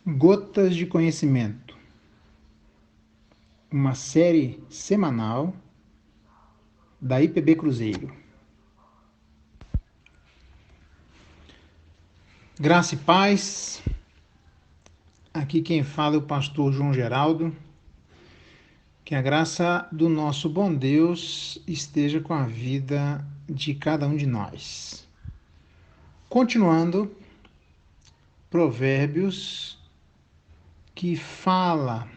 Gotas de Conhecimento, uma série semanal da IPB Cruzeiro. Graça e paz, aqui quem fala é o pastor João Geraldo. Que a graça do nosso bom Deus esteja com a vida de cada um de nós. Continuando, Provérbios, que fala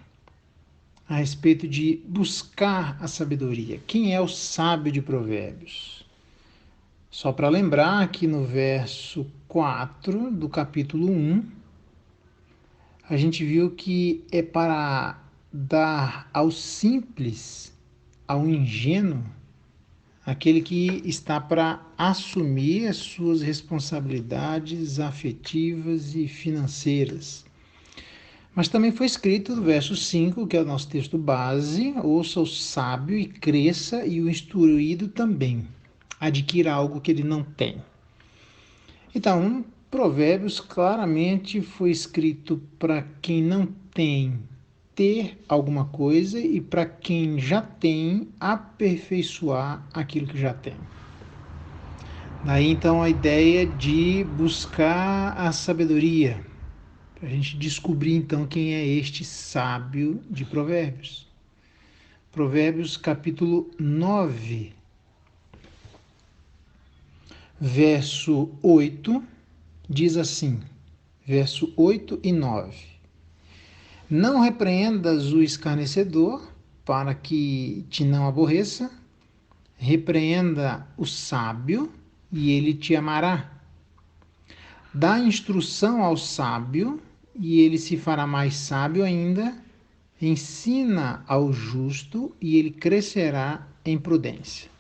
a respeito de buscar a sabedoria. Quem é o sábio de Provérbios? Só para lembrar que no verso 4 do capítulo 1, a gente viu que é para dar ao simples, ao ingênuo, aquele que está para assumir as suas responsabilidades afetivas e financeiras. Mas também foi escrito no verso 5, que é o nosso texto base: ouça o sábio e cresça, e o instruído também adquira algo que ele não tem. Então, Provérbios claramente foi escrito para quem não tem ter alguma coisa e para quem já tem aperfeiçoar aquilo que já tem. Daí então a ideia de buscar a sabedoria, para a gente descobrir então quem é este sábio de Provérbios. Provérbios capítulo 9, verso 8, diz assim, verso 8 e 9: Não repreendas o escarnecedor, para que te não aborreça, repreenda o sábio, e ele te amará. Dá instrução ao sábio, e ele se fará mais sábio ainda. Ensina ao justo, e ele crescerá em prudência.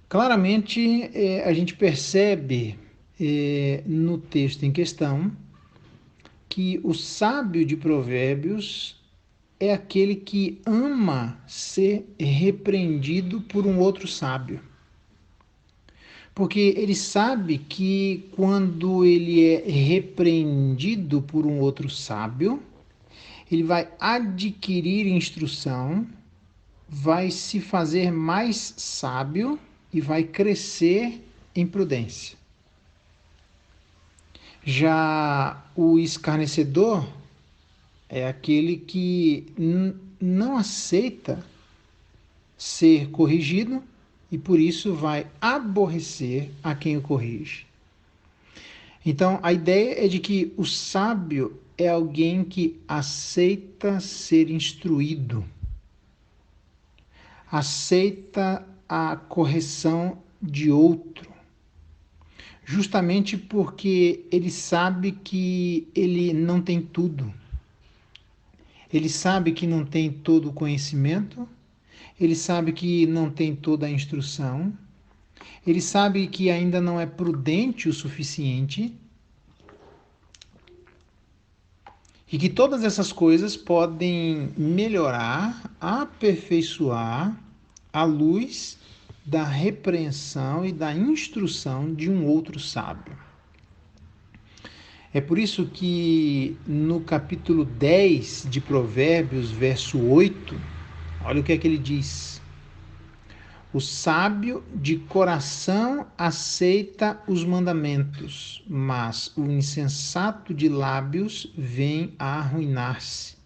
Claramente, a gente percebe no texto em questão que o sábio de Provérbios é aquele que ama ser repreendido por um outro sábio. Porque ele sabe que quando ele é repreendido por um outro sábio, ele vai adquirir instrução, vai se fazer mais sábio e vai crescer em prudência. Já o escarnecedor é aquele que não aceita ser corrigido e por isso vai aborrecer a quem o corrige. Então, a ideia é de que o sábio é alguém que aceita ser instruído, aceita a correção de outro, justamente porque ele sabe que ele não tem tudo. Ele sabe que não tem todo o conhecimento, ele sabe que não tem toda a instrução, ele sabe que ainda não é prudente o suficiente e que todas essas coisas podem melhorar, aperfeiçoar à luz da repreensão e da instrução de um outro sábio. É por isso que no capítulo 10 de Provérbios, verso 8, olha o que é que ele diz: O sábio de coração aceita os mandamentos, mas o insensato de lábios vem a arruinar-se.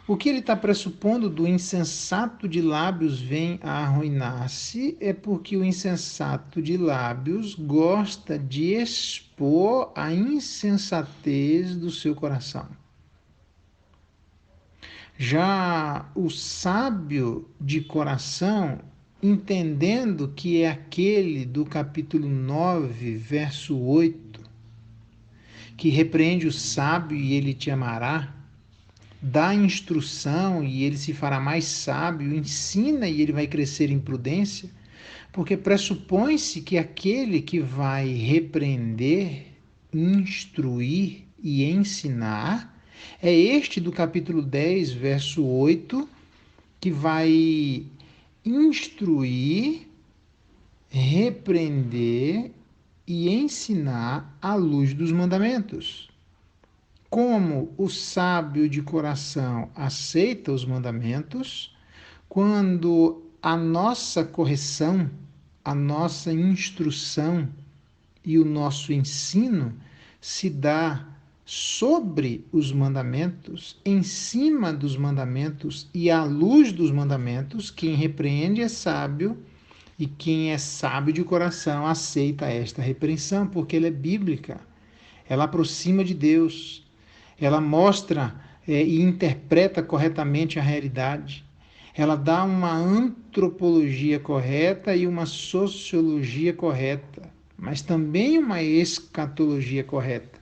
O que ele está pressupondo do insensato de lábios vem a arruinar-se é porque o insensato de lábios gosta de expor a insensatez do seu coração. Já o sábio de coração, entendendo que é aquele do capítulo 9, verso 8, que repreende o sábio e ele te amará, dá instrução e ele se fará mais sábio, ensina e ele vai crescer em prudência, porque pressupõe-se que aquele que vai repreender, instruir e ensinar é este do capítulo 10, verso 8, que vai instruir, repreender e ensinar à luz dos mandamentos. como o sábio de coração aceita os mandamentos, quando a nossa correção, a nossa instrução e o nosso ensino se dá sobre os mandamentos, em cima dos mandamentos e à luz dos mandamentos. Quem repreende é sábio, e quem é sábio de coração aceita esta repreensão, porque ela é bíblica, ela aproxima de Deus, ela mostra e interpreta corretamente a realidade. Ela dá uma antropologia correta e uma sociologia correta, mas também uma escatologia correta.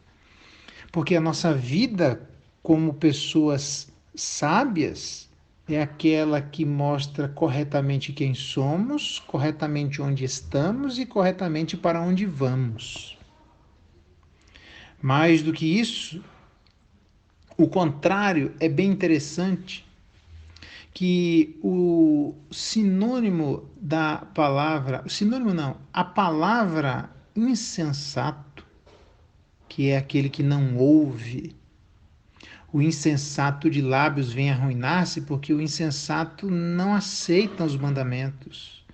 Porque a nossa vida como pessoas sábias é aquela que mostra corretamente quem somos, corretamente onde estamos e corretamente para onde vamos. Mais do que isso, o contrário é bem interessante, que o sinônimo da palavra, sinônimo não, a palavra insensato, que é aquele que não ouve, o insensato de lábios vem arruinar-se, porque o insensato não aceita os mandamentos.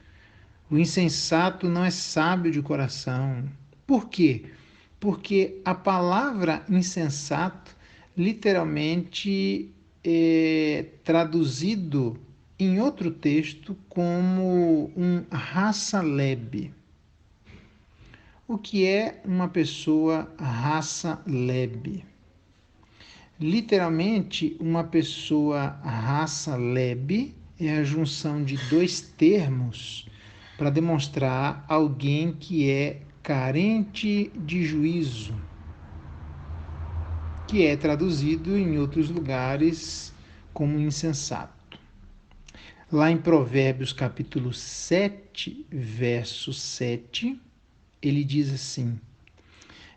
O insensato não é sábio de coração. Por quê? Porque a palavra insensato literalmente é traduzido em outro texto como um raça lebe. O que é uma pessoa raça lebe? Literalmente, uma pessoa raça lebe é a junção de dois termos para demonstrar alguém que é carente de juízo, que é traduzido em outros lugares como insensato. Lá em Provérbios capítulo 7, verso 7, ele diz assim: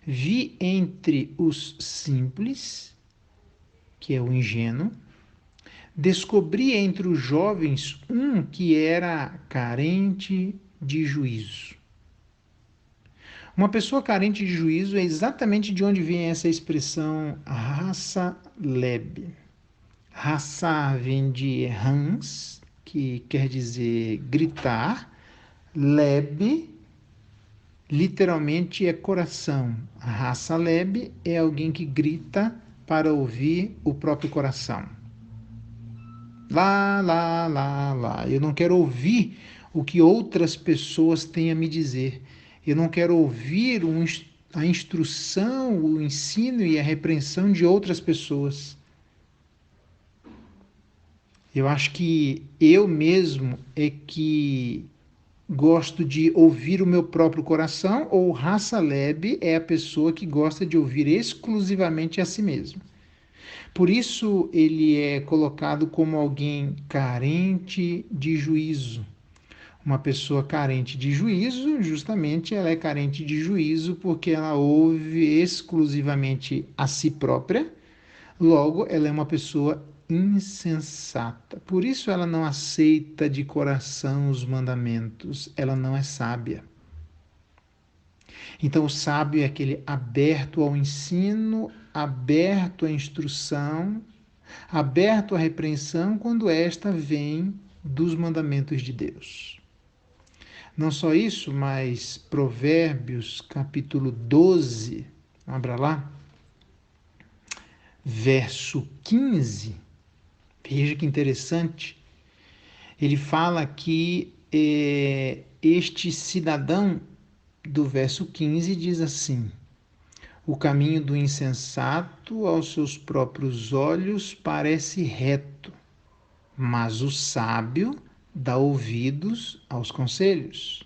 vi entre os simples, que é o ingênuo, descobri entre os jovens um que era carente de juízo. Uma pessoa carente de juízo é exatamente de onde vem essa expressão raça lebe. Raça vem de hans, que quer dizer gritar, lebe, literalmente é coração. A raça lebe é alguém que grita para ouvir o próprio coração. Lá, lá, lá, lá. Eu não quero ouvir o que outras pessoas têm a me dizer. Eu não quero ouvir a instrução, o ensino e a repreensão de outras pessoas. Eu acho que eu mesmo é que gosto de ouvir o meu próprio coração, ou raça lebe é a pessoa que gosta de ouvir exclusivamente a si mesmo. Por isso ele é colocado como alguém carente de juízo. Uma pessoa carente de juízo, justamente ela é carente de juízo porque ela ouve exclusivamente a si própria, logo ela é uma pessoa insensata. Por isso ela não aceita de coração os mandamentos, ela não é sábia. Então o sábio é aquele aberto ao ensino, aberto à instrução, aberto à repreensão quando esta vem dos mandamentos de Deus. Não só isso, mas Provérbios capítulo 12, abra lá, verso 15, veja que interessante, ele fala que este cidadão do verso 15 diz assim: o caminho do insensato aos seus próprios olhos parece reto, mas o sábio dá ouvidos aos conselhos.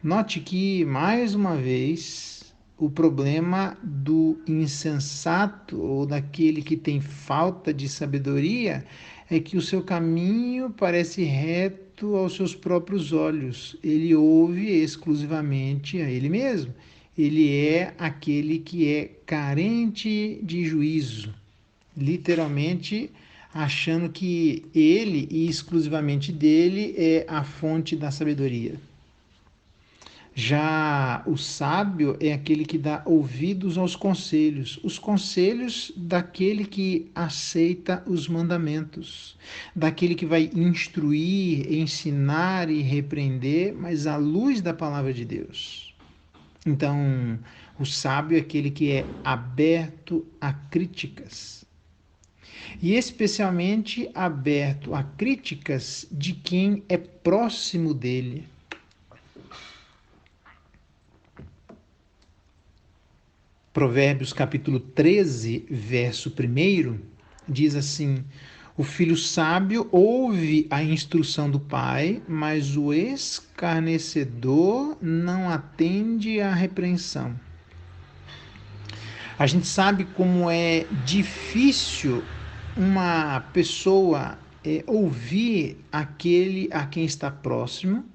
Note que, mais uma vez, o problema do insensato ou daquele que tem falta de sabedoria é que o seu caminho parece reto aos seus próprios olhos. Ele ouve exclusivamente a ele mesmo. Ele é aquele que é carente de juízo. Literalmente, achando que ele e exclusivamente dele é a fonte da sabedoria. Já o sábio é aquele que dá ouvidos aos conselhos, os conselhos daquele que aceita os mandamentos, daquele que vai instruir, ensinar e repreender, mas à luz da palavra de Deus. Então, o sábio é aquele que é aberto a críticas, e especialmente aberto a críticas de quem é próximo dele. Provérbios capítulo 13, verso 1, diz assim: o filho sábio ouve a instrução do pai, mas o escarnecedor não atende à repreensão. A gente sabe como é difícil uma pessoa ouvir aquele a quem está próximo,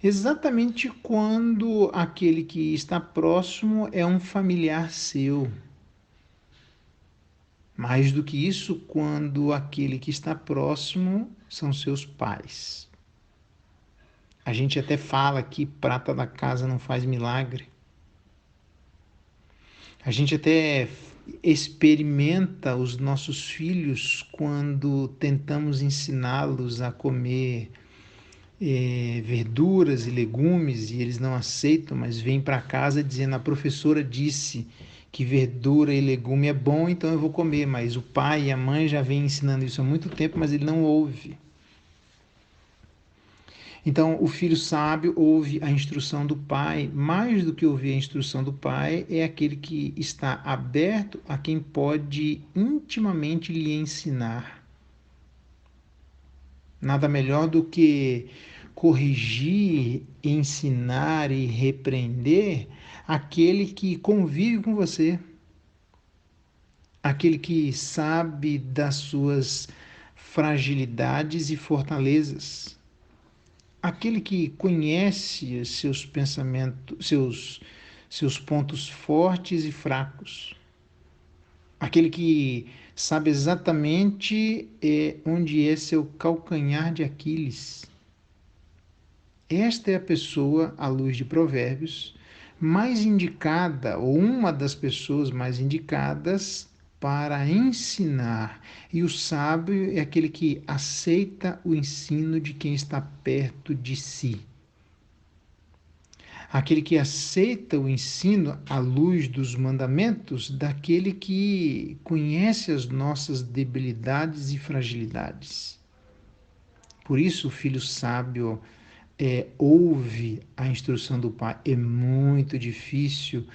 exatamente quando aquele que está próximo é um familiar seu. Mais do que isso, quando aquele que está próximo são seus pais. A gente até fala que prata da casa não faz milagre. A gente até experimenta os nossos filhos quando tentamos ensiná-los a comer verduras e legumes e eles não aceitam, mas vêm para casa dizendo: a professora disse que verdura e legume é bom, então eu vou comer. Mas o pai e a mãe já vêm ensinando isso há muito tempo, mas ele não ouve. Então, o filho sábio ouve a instrução do pai. Mais do que ouvir a instrução do pai, é aquele que está aberto a quem pode intimamente lhe ensinar. Nada melhor do que corrigir, ensinar e repreender aquele que convive com você, aquele que sabe das suas fragilidades e fortalezas, aquele que conhece seus pensamentos, seus pontos fortes e fracos, aquele que sabe exatamente onde é seu calcanhar de Aquiles. Esta é a pessoa, à luz de Provérbios, mais indicada, ou uma das pessoas mais indicadas para ensinar. E o sábio é aquele que aceita o ensino de quem está perto de si. Aquele que aceita o ensino à luz dos mandamentos daquele que conhece as nossas debilidades e fragilidades. Por isso, o filho sábio ouve a instrução do pai. É muito difícil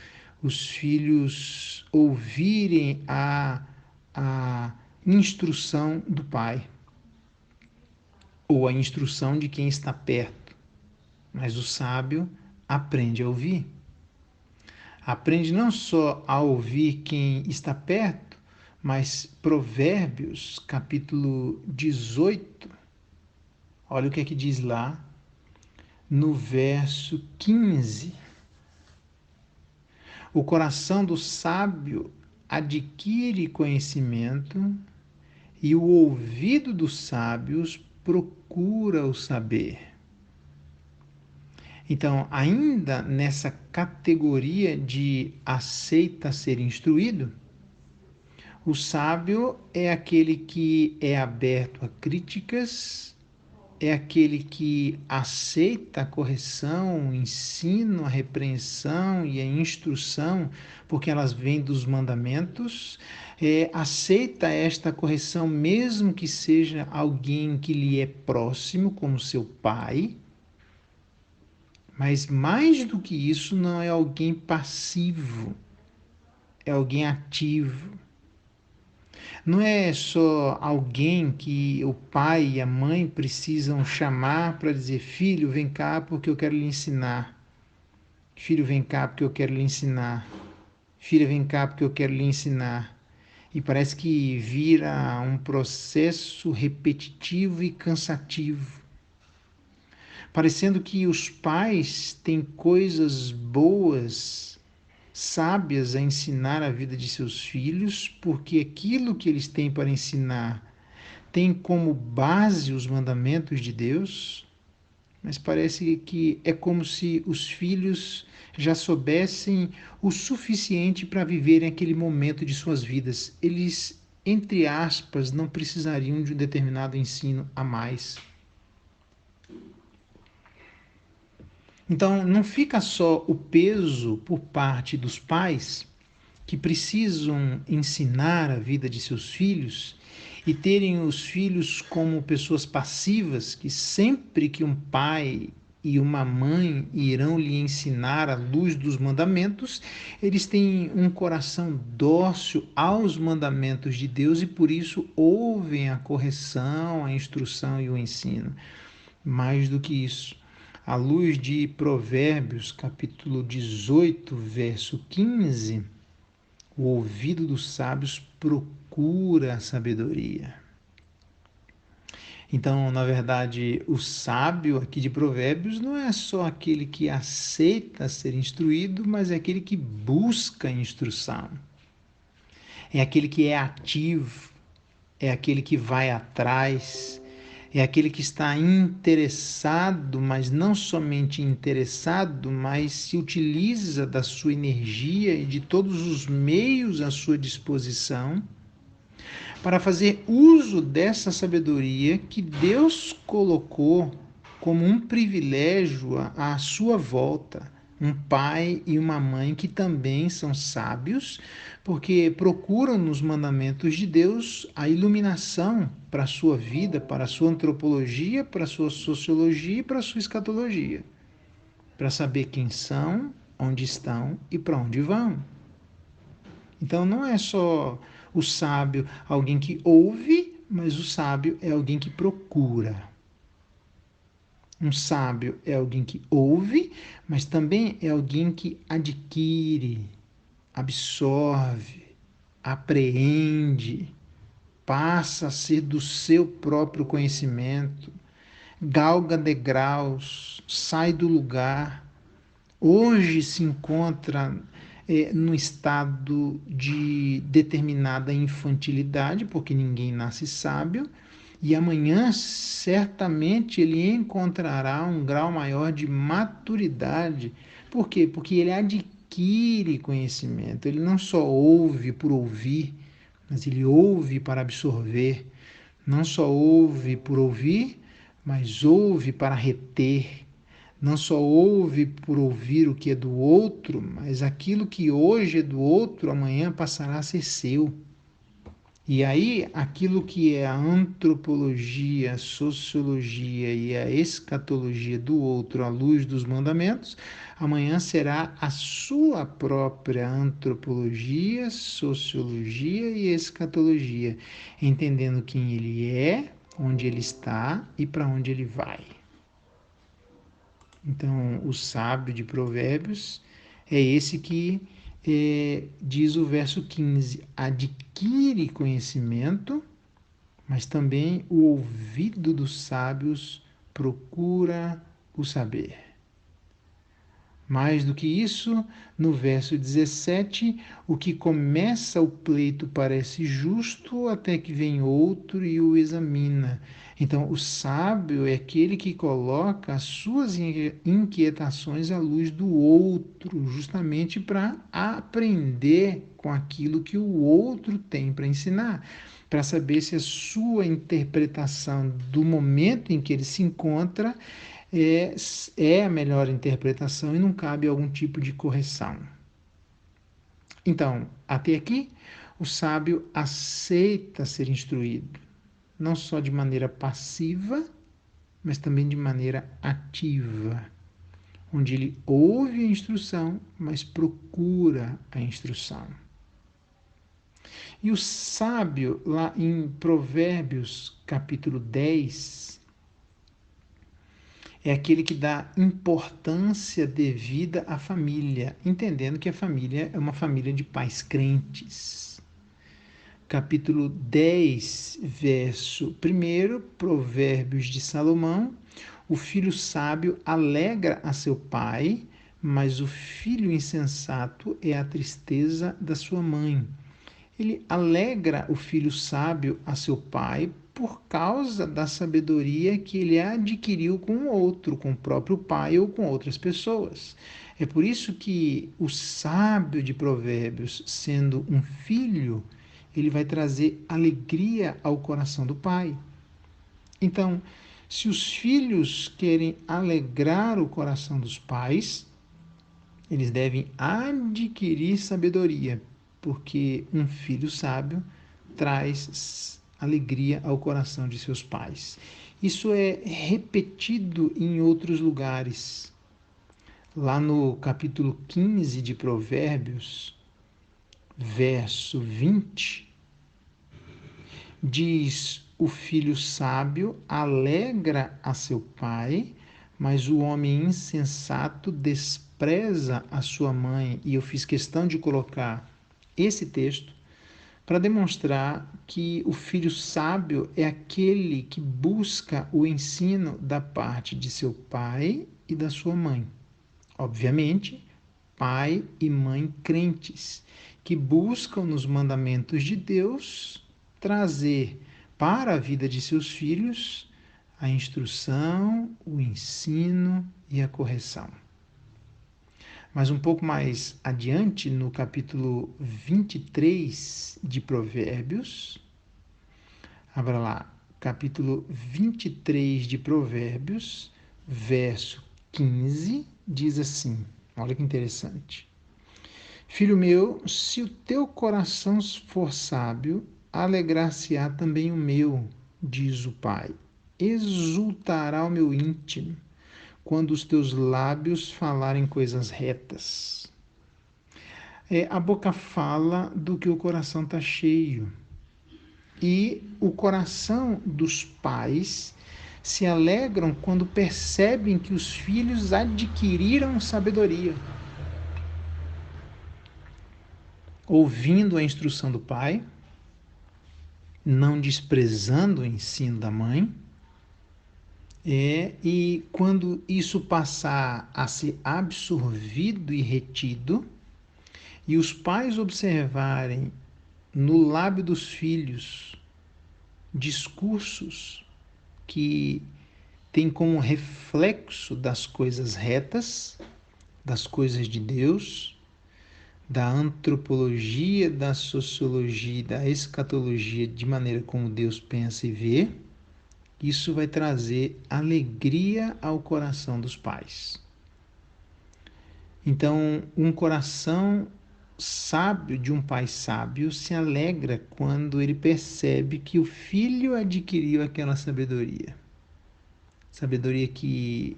os filhos ouvirem a instrução do pai ou a instrução de quem está perto. Mas o sábio aprende a ouvir. Aprende não só a ouvir quem está perto, mas Provérbios, capítulo 18, olha o que é que diz lá, no verso 15. O coração do sábio adquire conhecimento e o ouvido dos sábios procura o saber. Então, ainda nessa categoria de aceita ser instruído, o sábio é aquele que é aberto a críticas, é aquele que aceita a correção, o ensino, a repreensão e a instrução, porque elas vêm dos mandamentos, aceita esta correção mesmo que seja alguém que lhe é próximo, como seu pai, mas mais do que isso, não é alguém passivo, é alguém ativo. Não é só alguém que o pai e a mãe precisam chamar para dizer: filho, vem cá porque eu quero lhe ensinar. Filho, vem cá porque eu quero lhe ensinar. Filha, vem cá porque eu quero lhe ensinar. E parece que vira um processo repetitivo e cansativo. Parecendo que os pais têm coisas boas, sábias a ensinar a vida de seus filhos, porque aquilo que eles têm para ensinar tem como base os mandamentos de Deus, mas parece que é como se os filhos já soubessem o suficiente para viverem aquele momento de suas vidas. Eles, entre aspas, não precisariam de um determinado ensino a mais. Então, não fica só o peso por parte dos pais que precisam ensinar a vida de seus filhos e terem os filhos como pessoas passivas, que sempre que um pai e uma mãe irão lhe ensinar a luz dos mandamentos, eles têm um coração dócil aos mandamentos de Deus e por isso ouvem a correção, a instrução e o ensino. Mais do que isso, à luz de Provérbios, capítulo 18, verso 15, o ouvido dos sábios procura a sabedoria. Então, na verdade, o sábio aqui de Provérbios não é só aquele que aceita ser instruído, mas é aquele que busca instrução. É aquele que é ativo, é aquele que vai atrás, é aquele que está interessado, mas não somente interessado, mas se utiliza da sua energia e de todos os meios à sua disposição para fazer uso dessa sabedoria que Deus colocou como um privilégio à sua volta. Um pai e uma mãe que também são sábios, porque procuram nos mandamentos de Deus a iluminação para a sua vida, para a sua antropologia, para a sua sociologia e para a sua escatologia, para saber quem são, onde estão e para onde vão. Então não é só o sábio alguém que ouve, mas o sábio é alguém que procura. Um sábio é alguém que ouve, mas também é alguém que adquire, absorve, apreende, passa a ser do seu próprio conhecimento, galga degraus, sai do lugar. Hoje se encontra no estado de determinada infantilidade, porque ninguém nasce sábio, e amanhã certamente ele encontrará um grau maior de maturidade. Por quê? Porque ele adquire conhecimento, ele não só ouve por ouvir, mas ele ouve para absorver. Não só ouve por ouvir, mas ouve para reter. Não só ouve por ouvir o que é do outro, mas aquilo que hoje é do outro, amanhã passará a ser seu. E aí, aquilo que é a antropologia, a sociologia e a escatologia do outro à luz dos mandamentos, amanhã será a sua própria antropologia, sociologia e escatologia, entendendo quem ele é, onde ele está e para onde ele vai. Então, o sábio de Provérbios é esse que diz o verso 15: adquire conhecimento, mas também o ouvido dos sábios procura o saber. Mais do que isso, no verso 17, o que começa o pleito parece justo, até que vem outro e o examina. Então, o sábio é aquele que coloca as suas inquietações à luz do outro, justamente para aprender com aquilo que o outro tem para ensinar, para saber se a sua interpretação do momento em que ele se encontra é a melhor interpretação e não cabe algum tipo de correção. Então, até aqui, o sábio aceita ser instruído, não só de maneira passiva, mas também de maneira ativa, onde ele ouve a instrução, mas procura a instrução. E o sábio, lá em Provérbios, capítulo 10, é aquele que dá importância devida à família, entendendo que a família é uma família de pais crentes. Capítulo 10, verso 1, Provérbios de Salomão: o filho sábio alegra a seu pai, mas o filho insensato é a tristeza da sua mãe. Ele alegra o filho sábio a seu pai, por causa da sabedoria que ele adquiriu com o outro, com o próprio pai ou com outras pessoas. É por isso que o sábio de Provérbios, sendo um filho, ele vai trazer alegria ao coração do pai. Então, se os filhos querem alegrar o coração dos pais, eles devem adquirir sabedoria, porque um filho sábio traz alegria ao coração de seus pais. Isso é repetido em outros lugares. Lá no capítulo 15 de Provérbios, verso 20, diz: o filho sábio alegra a seu pai, mas o homem insensato despreza a sua mãe. E eu fiz questão de colocar esse texto para demonstrar que o filho sábio é aquele que busca o ensino da parte de seu pai e da sua mãe. Obviamente, pai e mãe crentes, que buscam nos mandamentos de Deus trazer para a vida de seus filhos a instrução, o ensino e a correção. Mas um pouco mais adiante, no capítulo 23 de Provérbios, abra lá, capítulo 23 de Provérbios, verso 15, diz assim, olha que interessante. Filho meu, se o teu coração for sábio, alegrar-se-á também o meu, diz o Pai. Exultará o meu íntimo, quando os teus lábios falarem coisas retas. A boca fala do que o coração está cheio. E o coração dos pais se alegram quando percebem que os filhos adquiriram sabedoria. Ouvindo a instrução do pai, não desprezando o ensino da mãe, e quando isso passar a ser absorvido e retido, e os pais observarem no lábio dos filhos discursos que têm como reflexo das coisas retas, das coisas de Deus, da antropologia, da sociologia, da escatologia, de maneira como Deus pensa e vê, isso vai trazer alegria ao coração dos pais. Então, um coração sábio de um pai sábio se alegra quando ele percebe que o filho adquiriu aquela sabedoria. Sabedoria que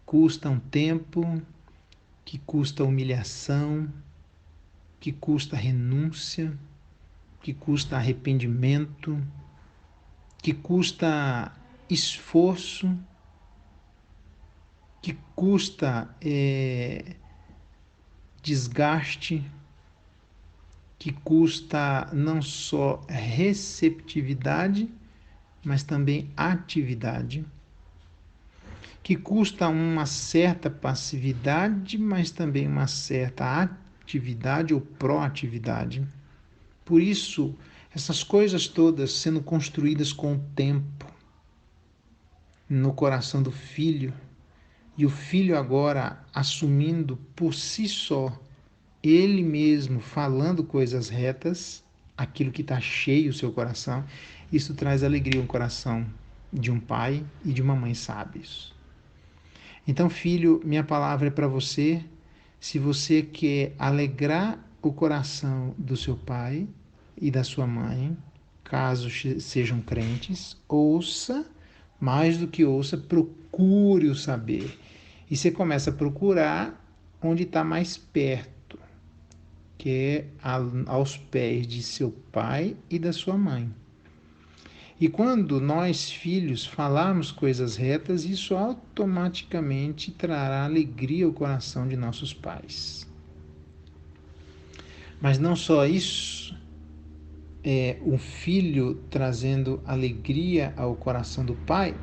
custa um tempo, que custa humilhação, que custa renúncia, que custa arrependimento, que custa esforço, que custa desgaste, que custa não só receptividade, mas também atividade, que custa uma certa passividade, mas também uma certa atividade ou proatividade. Por isso, essas coisas todas sendo construídas com o tempo no coração do filho, e o filho agora assumindo por si só, ele mesmo falando coisas retas, aquilo que está cheio o seu coração, isso traz alegria ao coração de um pai e de uma mãe sábios. Então, filho, minha palavra é para você. Se você quer alegrar o coração do seu pai e da sua mãe, caso sejam crentes, ouça, mais do que ouça, procure o saber. E você começa a procurar onde está mais perto, que é aos pés de seu pai e da sua mãe. E quando nós, filhos, falarmos coisas retas, isso automaticamente trará alegria ao coração de nossos pais. Mas não só isso, o filho trazendo alegria ao coração do pai.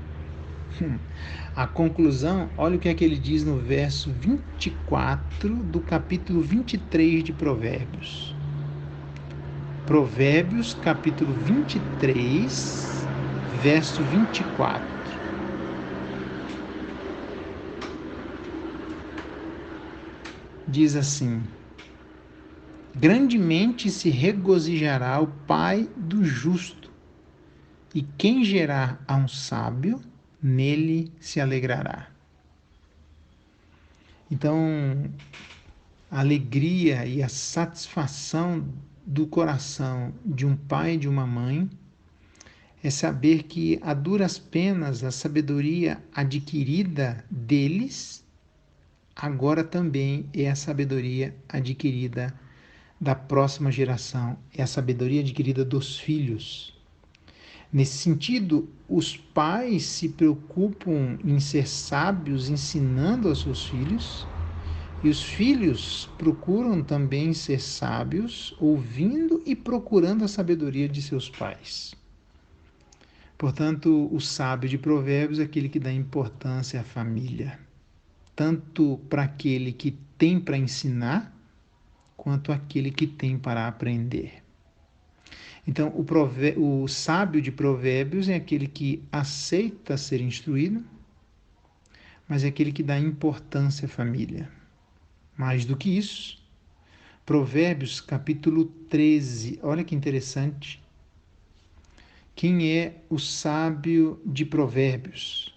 A conclusão, olha o que é que ele diz no verso 24 do capítulo 23 de Provérbios. Provérbios, capítulo 23, verso 24. Diz assim: grandemente se regozijará o pai do justo, e quem gerar a um sábio, nele se alegrará. Então, a alegria e a satisfação do coração de um pai e de uma mãe é saber que, a duras penas, a sabedoria adquirida deles, agora também é a sabedoria adquirida da próxima geração, é a sabedoria adquirida dos filhos. Nesse sentido, os pais se preocupam em ser sábios, ensinando aos seus filhos, e os filhos procuram também ser sábios, ouvindo e procurando a sabedoria de seus pais. Portanto, o sábio de Provérbios é aquele que dá importância à família, tanto para aquele que tem para ensinar, quanto aquele que tem para aprender. Então, o sábio de Provérbios é aquele que aceita ser instruído, mas é aquele que dá importância à família. Mais do que isso, Provérbios capítulo 13, olha que interessante. Quem é o sábio de Provérbios?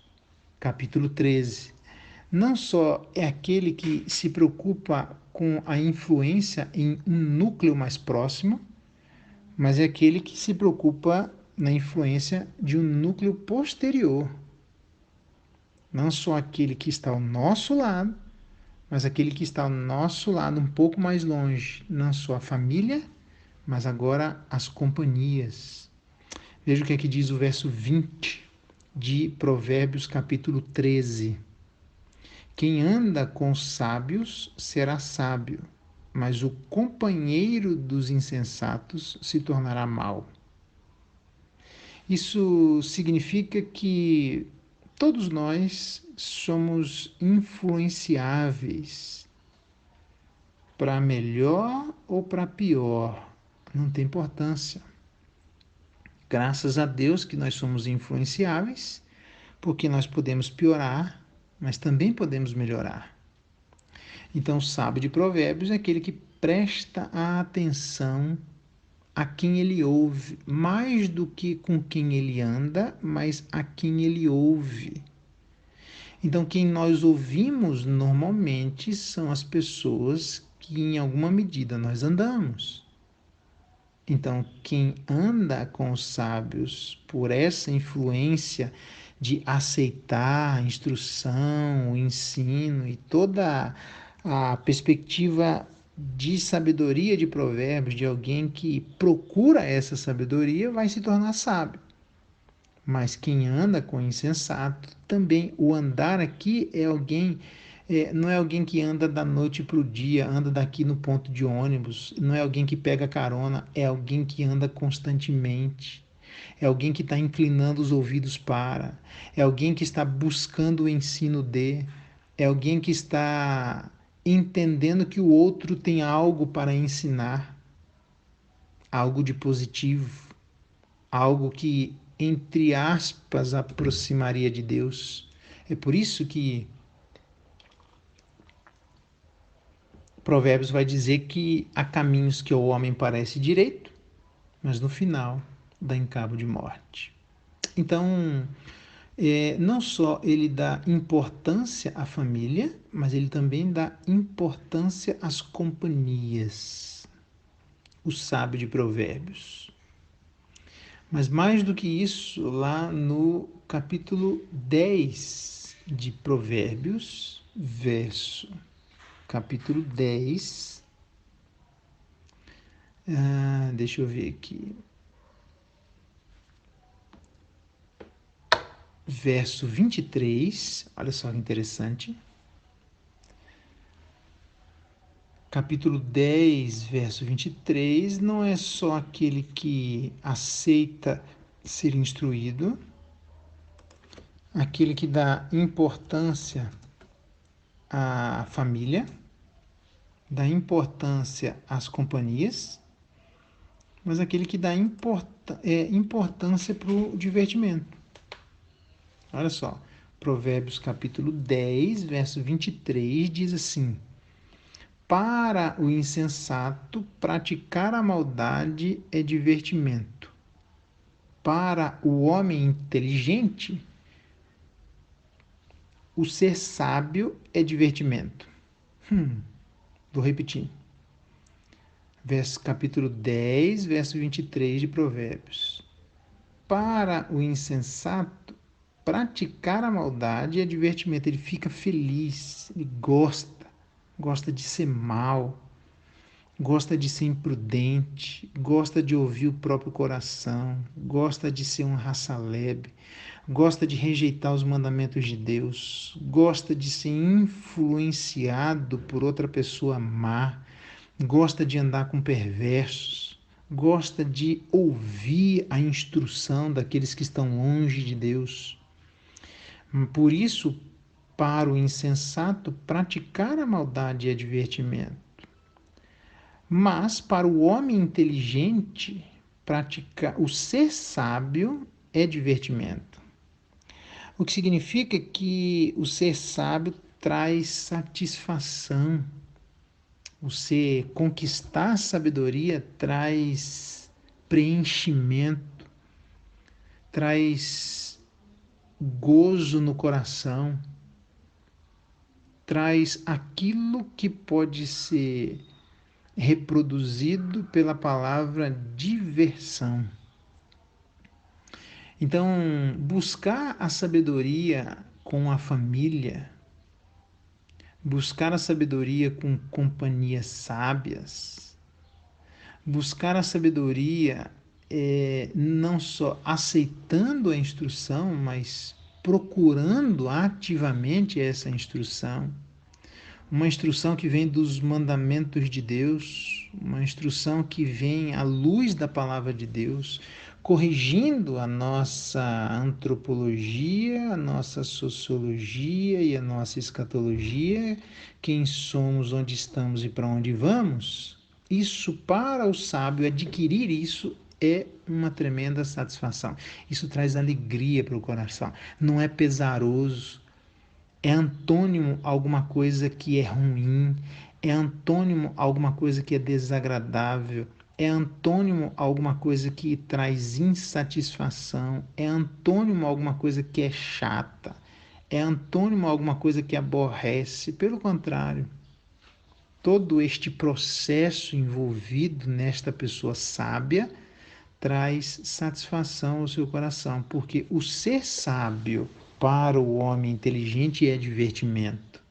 Capítulo 13. Não só é aquele que se preocupa com a influência em um núcleo mais próximo, mas é aquele que se preocupa na influência de um núcleo posterior. Não só aquele que está ao nosso lado, mas aquele que está ao nosso lado um pouco mais longe. Não só a família, mas agora as companhias. Veja o que aqui diz o verso 20 de Provérbios capítulo 13. Quem anda com os sábios será sábio, mas o companheiro dos insensatos se tornará mau. Isso significa que todos nós somos influenciáveis para melhor ou para pior, não tem importância. Graças a Deus que nós somos influenciáveis, porque nós podemos piorar, mas também podemos melhorar. Então, o sábio de Provérbios é aquele que presta a atenção a quem ele ouve, mais do que com quem ele anda, mas a quem ele ouve. Então, quem nós ouvimos normalmente são as pessoas que, em alguma medida, nós andamos. Então, quem anda com os sábios por essa influência de aceitar a instrução, o ensino e toda a perspectiva de sabedoria de Provérbios, de alguém que procura essa sabedoria, vai se tornar sábio. Mas quem anda com o insensato, também o andar aqui é alguém, não é alguém que anda da noite para o dia, anda daqui no ponto de ônibus, não é alguém que pega carona, é alguém que anda constantemente. É alguém que está inclinando os ouvidos para, é alguém que está buscando o ensino de, é alguém que está entendendo que o outro tem algo para ensinar, algo de positivo, algo que, entre aspas, aproximaria de Deus. É por isso que Provérbios vai dizer que há caminhos que ao homem parece direito, mas no final dá em cabo de morte. Então, não só ele dá importância à família, mas ele também dá importância às companhias. O sábio de Provérbios. Mas mais do que isso, lá no capítulo 10 de Provérbios, capítulo 10, deixa eu ver aqui, verso 23, olha só que interessante. Capítulo 10, verso 23, não é só aquele que aceita ser instruído, aquele que dá importância à família, dá importância às companhias, mas aquele que dá importância para o divertimento. Olha só, Provérbios capítulo 10, verso 23, diz assim: para o insensato, praticar a maldade é divertimento. Para o homem inteligente, o ser sábio é divertimento. Vou repetir. Capítulo 10, verso 23 de Provérbios. Para o insensato, praticar a maldade é divertimento. Ele fica feliz, ele gosta de ser mal, gosta de ser imprudente, gosta de ouvir o próprio coração, gosta de ser um raça-lebe, gosta de rejeitar os mandamentos de Deus, gosta de ser influenciado por outra pessoa má, gosta de andar com perversos, gosta de ouvir a instrução daqueles que estão longe de Deus. Por isso, para o insensato, praticar a maldade é divertimento. Mas para o homem inteligente, praticar o ser sábio é divertimento. O que significa que o ser sábio traz satisfação. Você conquistar a sabedoria traz preenchimento, traz gozo no coração, traz aquilo que pode ser reproduzido pela palavra diversão. Então, buscar a sabedoria com a família, buscar a sabedoria com companhias sábias, buscar a sabedoria não só aceitando a instrução, mas procurando ativamente essa instrução. Uma instrução que vem dos mandamentos de Deus, uma instrução que vem à luz da palavra de Deus, corrigindo a nossa antropologia, a nossa sociologia e a nossa escatologia, quem somos, onde estamos e para onde vamos. Isso, para o sábio, adquirir isso é uma tremenda satisfação. Isso traz alegria para o coração. Não é pesaroso. É antônimo a alguma coisa que é ruim. É antônimo a alguma coisa que é desagradável. É antônimo a alguma coisa que traz insatisfação. É antônimo a alguma coisa que é chata. É antônimo a alguma coisa que aborrece. Pelo contrário, todo este processo envolvido nesta pessoa sábia traz satisfação ao seu coração, porque o ser sábio para o homem inteligente é divertimento.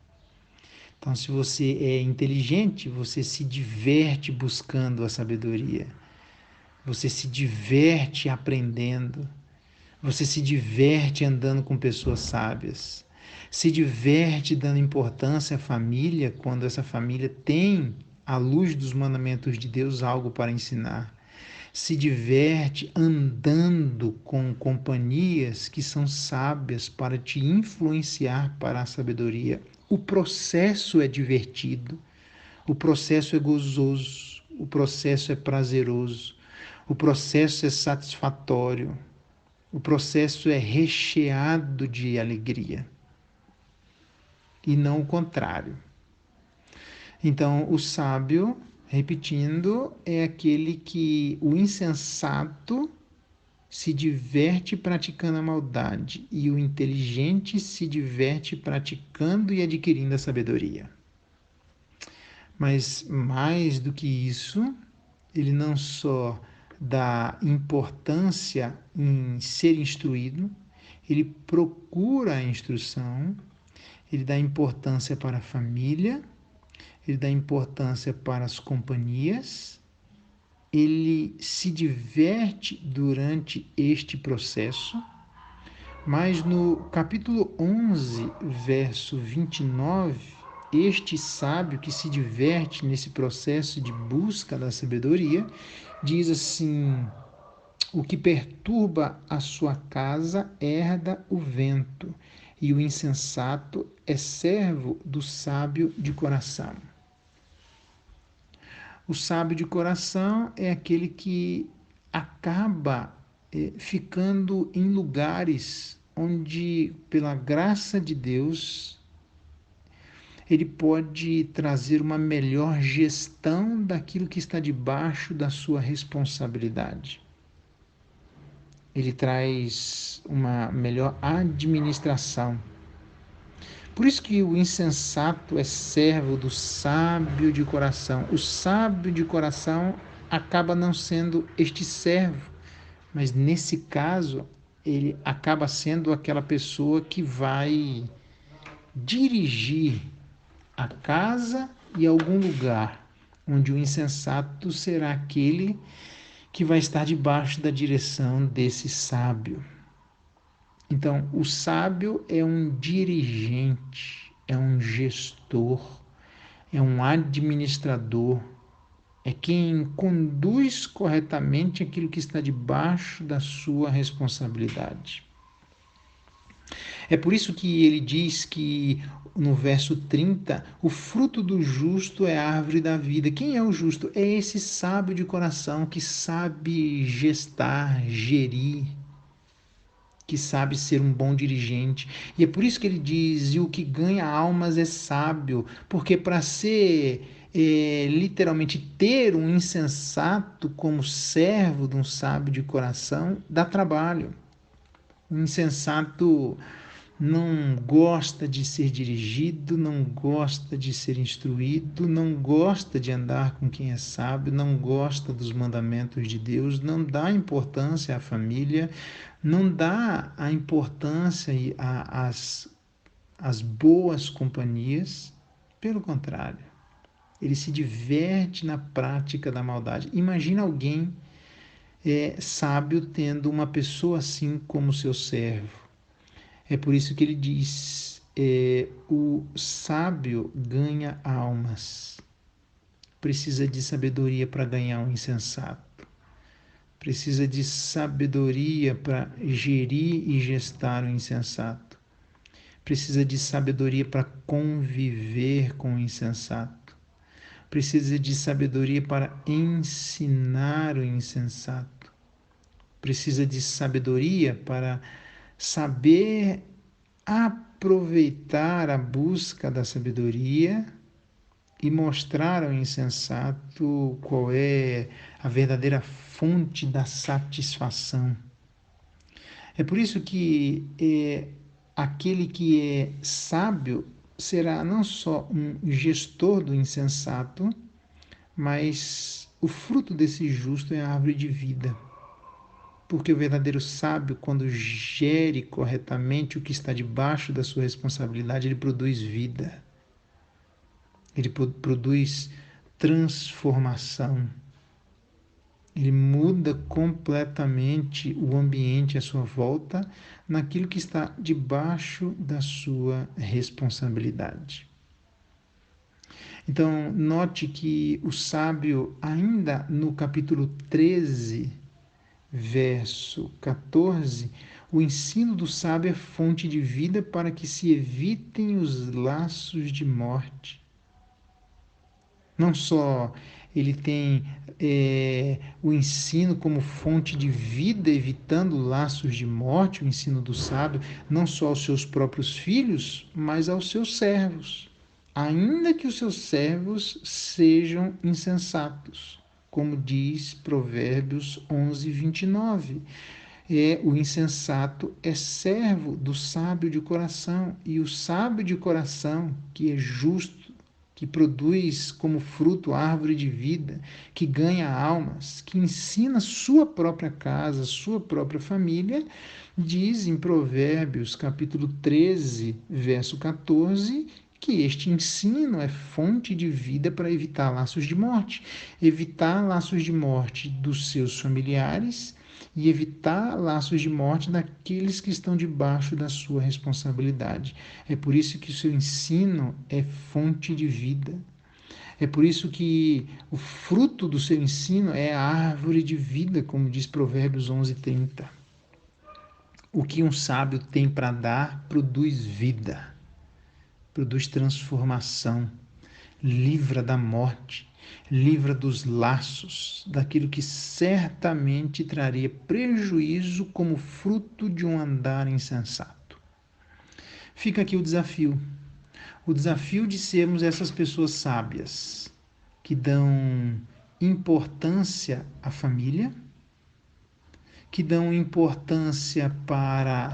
Então, se você é inteligente, você se diverte buscando a sabedoria, você se diverte aprendendo, você se diverte andando com pessoas sábias, se diverte dando importância à família quando essa família tem, à luz dos mandamentos de Deus, algo para ensinar. Se diverte andando com companhias que são sábias para te influenciar para a sabedoria. O processo é divertido, o processo é gozoso, o processo é prazeroso, o processo é satisfatório, o processo é recheado de alegria. E não o contrário. Então, o sábio, repetindo, é aquele que o insensato se diverte praticando a maldade e o inteligente se diverte praticando e adquirindo a sabedoria. Mas mais do que isso, ele não só dá importância em ser instruído, ele procura a instrução, ele dá importância para a família, ele dá importância para as companhias, ele se diverte durante este processo, mas no capítulo 11, verso 29, este sábio que se diverte nesse processo de busca da sabedoria, diz assim: o que perturba a sua casa herda o vento, e o insensato é servo do sábio de coração. O sábio de coração é aquele que acaba ficando em lugares onde, pela graça de Deus, ele pode trazer uma melhor gestão daquilo que está debaixo da sua responsabilidade. Ele traz uma melhor administração. Por isso que o insensato é servo do sábio de coração. O sábio de coração acaba não sendo este servo, mas nesse caso ele acaba sendo aquela pessoa que vai dirigir a casa e algum lugar, onde o insensato será aquele que vai estar debaixo da direção desse sábio. Então, o sábio é um dirigente, é um gestor, é um administrador, é quem conduz corretamente aquilo que está debaixo da sua responsabilidade. É por isso que ele diz que no verso 30, o fruto do justo é a árvore da vida. Quem é o justo? É esse sábio de coração que sabe gestar, gerir, que sabe ser um bom dirigente. E é por isso que ele diz: e o que ganha almas é sábio, porque para ser literalmente ter um insensato como servo de um sábio de coração dá trabalho. Um insensato não gosta de ser dirigido, não gosta de ser instruído, não gosta de andar com quem é sábio, não gosta dos mandamentos de Deus, não dá importância à família, não dá a importância às boas companhias. Pelo contrário, ele se diverte na prática da maldade. Imagina alguém sábio tendo uma pessoa assim como seu servo. É por isso que ele diz: o sábio ganha almas. Precisa de sabedoria para ganhar um insensato. Precisa de sabedoria para gerir e gestar o insensato. Precisa de sabedoria para conviver com o insensato. Precisa de sabedoria para ensinar o insensato. Precisa de sabedoria para saber aproveitar a busca da sabedoria e mostrar ao insensato qual é a verdadeira fonte da satisfação. É por isso que aquele que é sábio será não só um gestor do insensato, mas o fruto desse justo é a árvore de vida. Porque o verdadeiro sábio, quando gere corretamente o que está debaixo da sua responsabilidade, ele produz vida. Ele produz transformação. Ele muda completamente o ambiente à sua volta naquilo que está debaixo da sua responsabilidade. Então, note que o sábio, ainda no capítulo 13, verso 14, o ensino do sábio é fonte de vida para que se evitem os laços de morte. Não só ele tem o ensino como fonte de vida, evitando laços de morte, o ensino do sábio, não só aos seus próprios filhos, mas aos seus servos, ainda que os seus servos sejam insensatos, como diz Provérbios 11, 29. O insensato é servo do sábio de coração, e o sábio de coração, que é justo, que produz como fruto árvore de vida, que ganha almas, que ensina sua própria casa, sua própria família, diz em Provérbios capítulo 13, verso 14, que este ensino é fonte de vida para evitar laços de morte. Evitar laços de morte dos seus familiares e evitar laços de morte daqueles que estão debaixo da sua responsabilidade. É por isso que o seu ensino é fonte de vida. É por isso que o fruto do seu ensino é a árvore de vida, como diz Provérbios 11:30. O que um sábio tem para dar produz vida, produz transformação, livra da morte, livra dos laços, daquilo que certamente traria prejuízo como fruto de um andar insensato. Fica aqui o desafio de sermos essas pessoas sábias, que dão importância à família, que dão importância para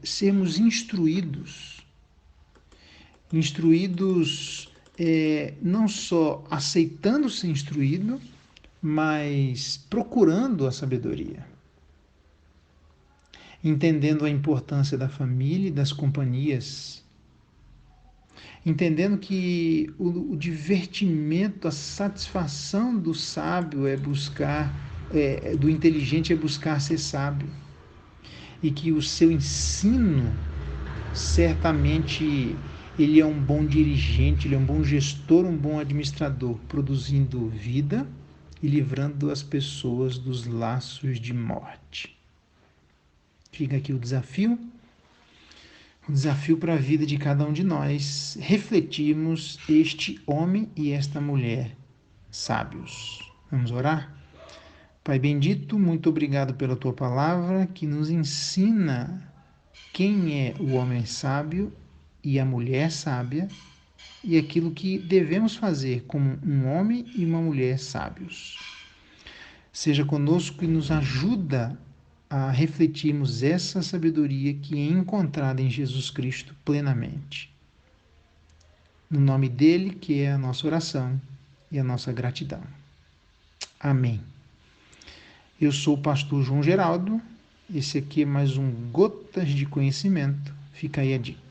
sermos instruídos não só aceitando ser instruído, mas procurando a sabedoria, entendendo a importância da família e das companhias, entendendo que o divertimento, a satisfação do sábio é buscar, do inteligente é buscar ser sábio, e que o seu ensino certamente ele é um bom dirigente, ele é um bom gestor, um bom administrador, produzindo vida e livrando as pessoas dos laços de morte. Fica aqui o desafio para a vida de cada um de nós, refletirmos este homem e esta mulher sábios. Vamos orar? Pai bendito, muito obrigado pela tua palavra que nos ensina quem é o homem sábio e a mulher sábia e aquilo que devemos fazer como um homem e uma mulher sábios. Seja conosco e nos ajuda a refletirmos essa sabedoria que é encontrada em Jesus Cristo plenamente. No nome dele, que é a nossa oração e a nossa gratidão. Amém. Eu sou o pastor João Geraldo. Esse aqui é mais um Gotas de Conhecimento. Fica aí a dica.